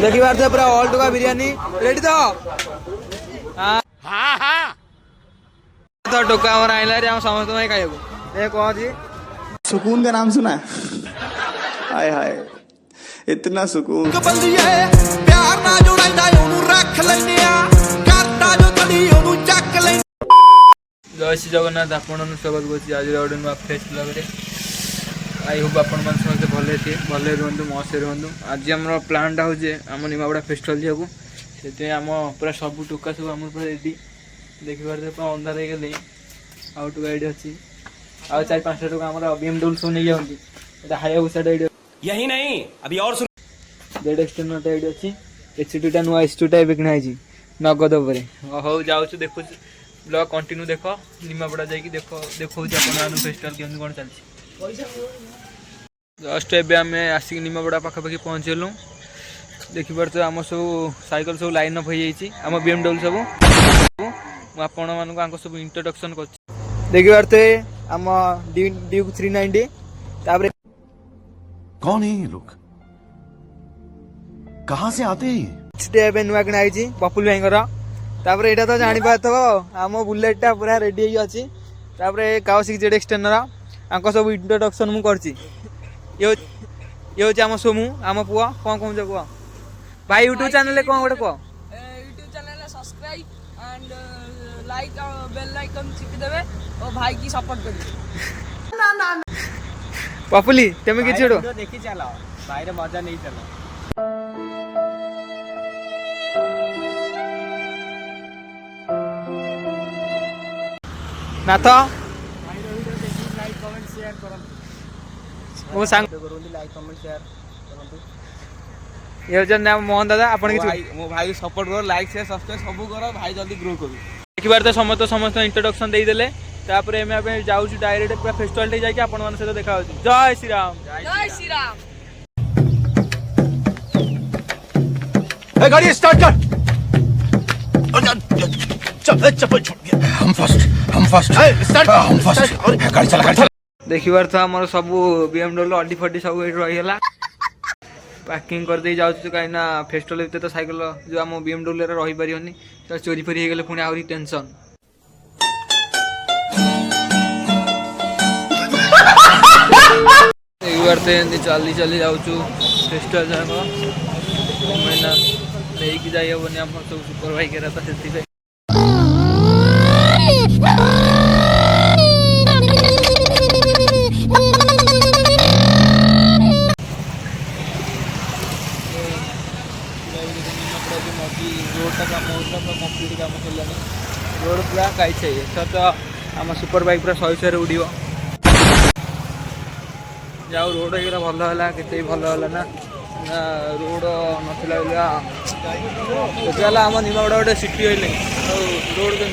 देखी पारे पूरा ऑल टुका बिरयानी रेडी तो हाँ हाँ तो टोका हमार आइला रे हम समस्त में खाइबो ए कह जी सुकून का नाम सुना है? हाय हाय इतना सुकून प्यार ना जो रंदा ओनु रख लेने आ करता जो तड़ी ओनु चक ले जय श्री जगन्नाथ आपण स्वागत करछि आज रोड नु फेस्ट लगे आई होप आपण मन समस्त भले थी भले रहंतु मसे रहंतु आज हमर प्लान टा हो जे हम निमाबड़ा फेस्टिवल जियाकू सेते हम पूरा सब टोका सब हमर पूरा रेडी देखि बार पे अंधार हे गेले आउट गाइड अछि आ 4-5 टोका हमर बीएमडब्ल्यू सो नै जाउंती एटा हायाबुसा डाइड यही नहीं अभी और सुन जेड एक्सटर्नल डाइड अछि एच2 टा नो एच2 टा बिकना छि नगद परे हो जाउ छु देखु ब्लॉग कंटिन्यू देखो निमाबड़ा जाई कि देखो देखौ जे अपन आनु फेस्टिवल केन कोन चल छि जस्ट एबे आम आसिक निमाबड़ा पाखापाखि पहुँचलु देखी पारे आम सब साइकिल सब लाइन अप हो आम बीएमडब्ल्यू सब आपण मानक सब इंट्रोडक्शन कर देखी पारे आम ड्यूक 390 तापर कौन है ये लोग कहाँ से आते हैं नुआ किना पपुल भाई तापर एटा तो जानी पाथो आम बुलेट टा पूरा रेडी अछि तापर काउसिक जेड एक्सटर्नर आंको सब इंट्रोडक्शन मु करछि ये होची आम सोमू आम पुआ कौन कौन जो कह भाई यूट्यूब चैनल कौन गोटे कह YouTube channel subscribe and like bell icon चिपी देबे और भाई की सपोर्ट करिए ना ना पपुली तमे कि छेड़ो देखी चला भाई रे मजा नहीं चला नाथ लाइक कमेंट शेयर करन मो सांग लाइक कमेंट शेयर करन ये जन नाम मोहन दादा आपण कि मो भाई सपोर्ट करो लाइक शेयर सब्सक्राइब सब करो भाई जल्दी ग्रो करू एक बार तो समस्त इंट्रोडक्शन दे देले तापर एमे आबे जाउ छु डायरेक्ट पूरा फेस्टिवल टे जाय कि आपण मन से देखा होती जय श्री राम जय श्री राम ए गाड़ी स्टार्ट कर चप्पल छूट गया हम फर्स्ट स्टार्ट हम फर्स्ट गाड़ी चला देखी बार तो हमर सब बीएमडब्ल्यू अडी फडी सब रही हला पार्किंग कर दे जाउ छु काई ना फेस्टिवल भीतर तो साइकिल जो हम बीएमडब्ल्यू रे रही परियोनी तो चोरी फरी हे गेले पुनी आउरी टेंशन एक बार तो एंदी चली जाउ छु फेस्टिवल जाको मैना लेकी जाय होनी हम सब सुपर भाई के रहता सेति पे रोड पूरा कई तो आम सुपर बाइक पूरा 100 उड़ जाओ रोड हो भल है के भल है ना रोड नाला आम निमाबड़ा गोटे सिटी है रोड के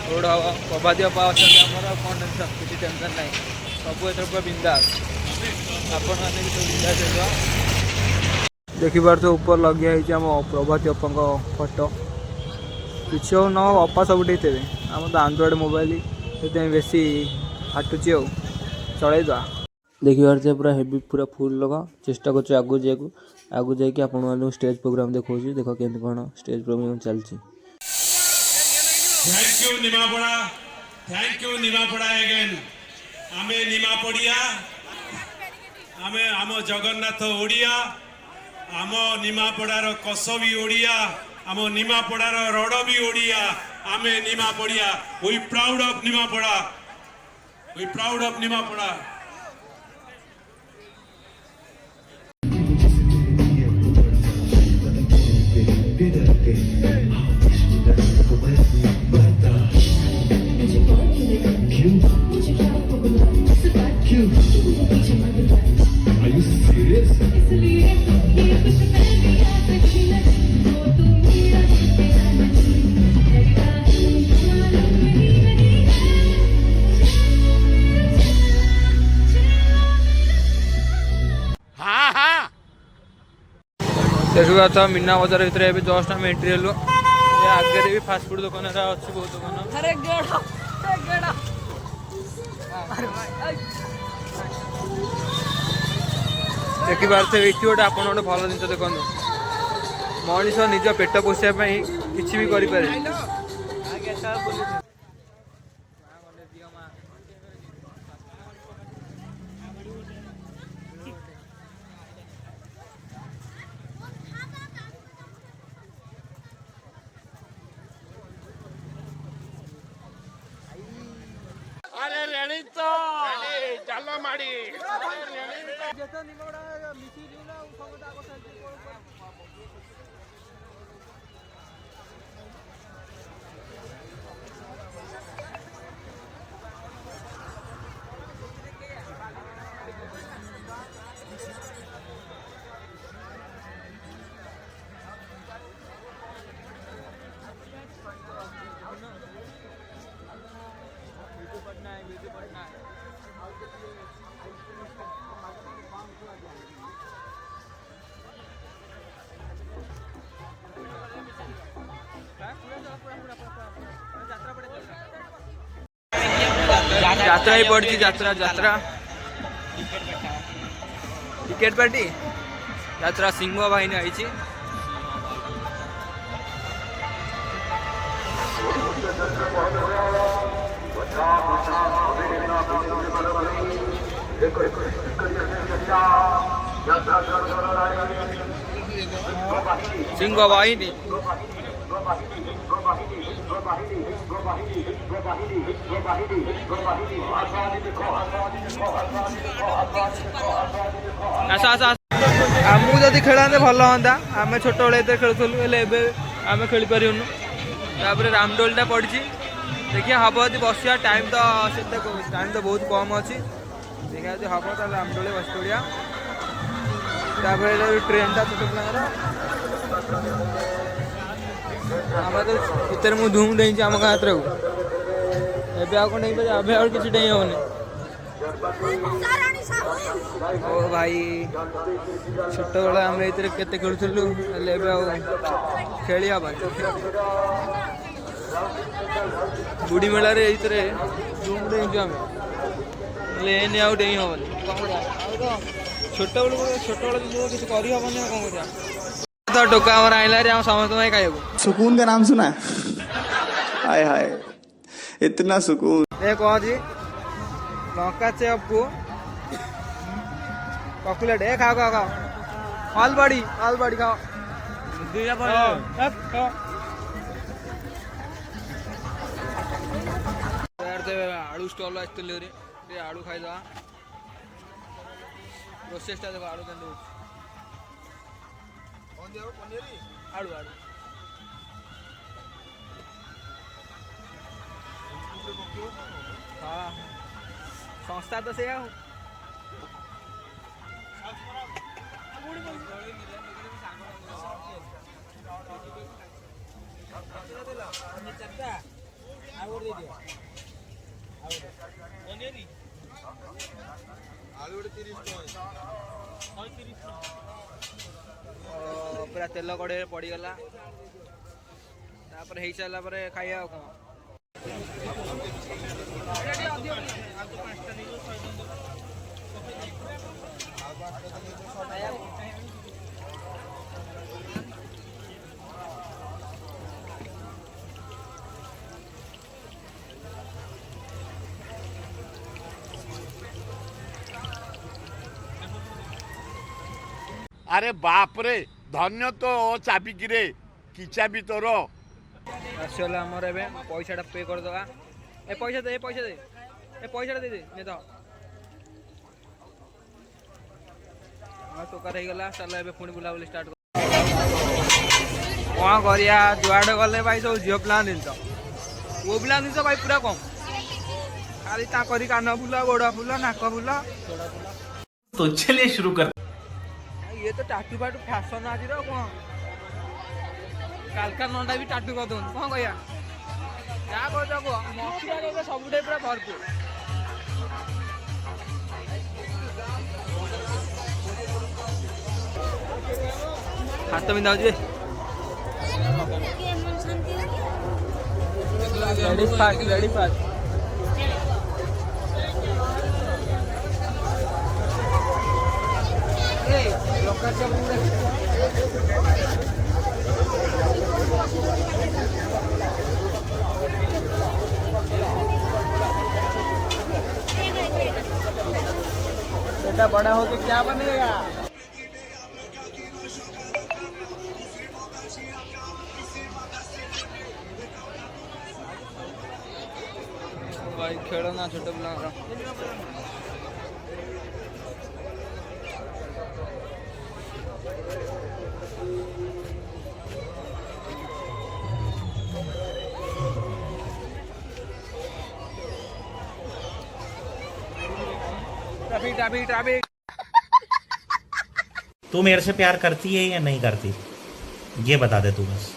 रोड हम प्रभाती अपा अच्छा कौन टेंशन किसी टेंशन ना सब एथर पूरा बिंदास आपण मैंने भी बिंदास देखी पार तो ऊपर लगे आम प्रभाती अपा फोटो किसी हो न अपा सब थे आम तो आंड्रॉइड मोबाइल से बेसी फाटुची चल देखी पारे पूरा हेवी पूरा फुल लगा चेष्टा कर आगू जाकि आपण मानक स्टेज प्रोग्राम देखा देख के कौन स्टेज प्रोग्राम चलती थैंक यू निमापड़ा अगेन आमे निमापड़िया आमे आम जगन्नाथ ओडिया आम निमापड़ार कस भी ओडिया आम निमापड़ार रड भी ओडिया आमे निमापड़िया we proud of Nimapada Are you serious? देखा था मीना बजार भितर ए जस्ट आम एंट्री हेलु आगे भी फास्ट फूड दुकान अच्छी बहुत दुकान अरे गेड़ा देखिए गोटे आप भल जिन देखो मनीष निज पेट पोषापी किसी भी करें। अरे रेणी तो चलो माड़ी यात्रा ही पड़ी यात्रा यात्रा टिकेट पार्टी यात्रा सिंह बाहिनी आई। सिंह बाहिनी आमको जदि खेलाते भल हाँ आम छोट बड़े खेलुलु आम खेली पारूनु। रामडोलटा पड़ी देखिए हम यदि बसिया टाइम तो बहुत कम अच्छी देखिए यदि हम तो रामडोले बस पड़ा। ट्रेनटा छोट पिलार आम तो इतर मुझे धूम डे आम गाँ को एवं आगे नहीं पारे अब आगे किसी डे हेनी। ओ भाई छोट बेला आम ये खेलुलु खेल बुढ़ी मेला धूम डेचु आम एने आउ डे हेनी छोट बेलू किसी करहबन कौन कर तो टोका आम आइला आम समस्त खाइबू। सुकून का नाम सुना है? हाय हाय इतना सुकून। ये कौन जी लंका चप को ककुलेट ए खाओ खाओ खाओ ऑल बॉडी खाओ आलू स्टॉल आसते आलू खाईदा प्रोसेसटा देखो आलू के आलू आलू हाँ संस्था तो से पूरा तेल कड़े पड़गला हो सारा खाइया कौन अरे बाप रे धन्य तो चाबी कि रे कि चाबी तोर आसला आमर ए पैसा पे करदे ए पैसा दे पैसा दे ए पैसा दे दे नहीं तो टोकार हो गला चल ए पुणी बुलाबुली स्टार्ट कौन करिया जुआड़े गले भाई सब झील पिला जिन पुओ पिला जिन भाई पूरा कम खाली ताकरी कान फुल गोड़ फुल नाक फुल। तो चलिए शुरू कर। ये तो टाटू फाटू फैशन आज कौन कालका नंडा भी टाटू कर दूँ कौन कह क्या कह मथुरा सब पूरा भरपूर हाथ बिंधा हो रेडी फास्ट बेटा बड़ा होके क्या बनेगा? भाई खेलो ना छोटे पिला ट्रैफिक। तू मेरे से प्यार करती है या नहीं करती, ये बता दे तू बस।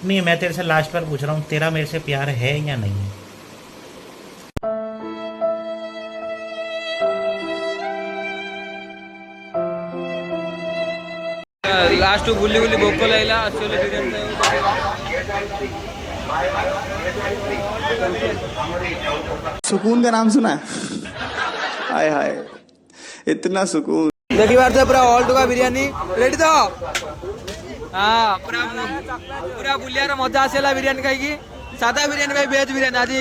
नहीं, मैं तेरे से लास्ट बार पूछ रहा हूँ, तेरा मेरे से प्यार है या नहीं है? लास्ट बुली बुली भोक लगला सुकून का नाम सुना है? हाय हाय, इतना सुकून। देखी बार से पूरा ऑल टुका बिरयानी रेडी तो हाँ पूरा बुलियार मजा आसेला बिरयानी खाई सादा बिरयानी भाई वेज बिरयानी आज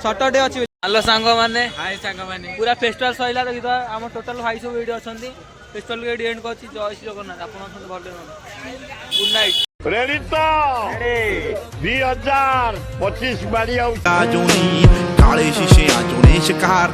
सटरडे अच्छी हेलो सांग मैंने हाय सांग मैंने पूरा फेस्टिवल सैला देखी तो आम टोटाल भाई सब वीडियो अच्छा फेस्टिवल के एंड कर जय श्री जगन्नाथ आप भल गुड नाइट रेडी तो 2025 बारी काले शीशे आजोने शिकार